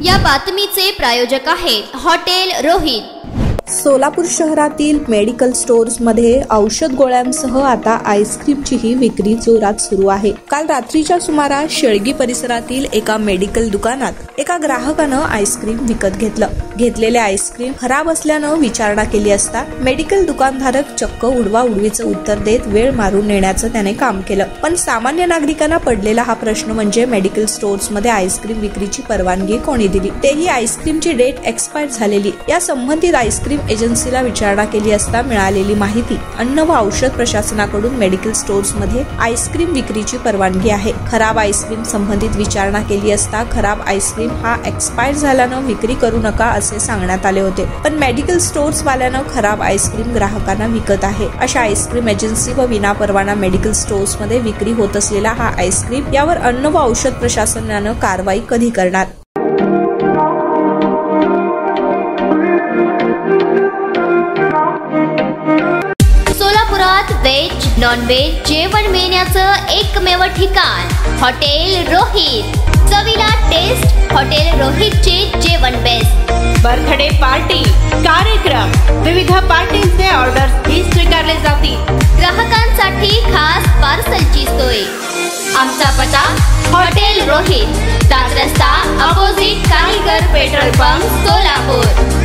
या बातमीचे प्रायोजक आहेत हॉटेल रोहित। सोलापूर शहरातील मेडिकल स्टोर्स मध्ये औषध गोळ्यांसह आता आईस्क्रीमचीही विक्री जोरात सुरू आहे। काल रात्रीच्या सुमारास शेळगी परिसरातील एका मेडिकल दुकानात एका ग्राहकानं आईस्क्रीम विकत घेतलं। घेतलेले आईस्क्रीम खराब असल्यानं विचारणा केली असता मेडिकल दुकानधारक चक्क उडवाउडवीचं उत्तर देत वेळ मारून नेण्याचं त्याने काम केलं। पण सामान्य नागरिकांना पडलेला हा प्रश्न म्हणजे मेडिकल स्टोर्स मध्ये आईस्क्रीम विक्रीची परवानगी कोणी दिली, तेही आईस्क्रीमची डेट एक्सपायर झालेली। या संबंधित आईस्क्रीम एजन्सीला विचारणा केली असता मिळालेली माहिती, अन्न व औषध प्रशासनाकडून मेडिकल स्टोर्स मध्ये आईस्क्रीम विक्रीची परवानगी आहे। खराब आईस्क्रीम संबंधित विचारणा केली असता खराब आईस्क्रीम हा एक्सपायर झाल्यानं विक्री करू नका असे सांगण्यात आले होते। पण मेडिकल स्टोर्स वाल्यानं खराब आईस्क्रीम ग्राहकांना विकत आहे। अशा आईस्क्रीम एजन्सी व विनापरवाना मेडिकल स्टोर्स मध्ये विक्री होत असलेला हा आईस्क्रीम यावर अन्न व औषध प्रशासनानं कारवाई कधी करणार? सोलापुरात व्हेज नॉन व्हेज जेवण मिळण्याचं एकमेव ठिकाण हॉटेल रोहित। चवीला टेस्ट, हॉटेल रोहितचे जेवण बेस्ट। बर्थडे पार्टी, कार्यक्रम, विविध पार्टींचे ऑर्डर्स ही स्वीकारले जातील। ग्राहकांसाठी खास पार्सलची सोय। आमचा पत्ता हॉटेल रोहित, 7 रस्ता अपोजिट कारीगर पेट्रोल पंप, सोलापूर।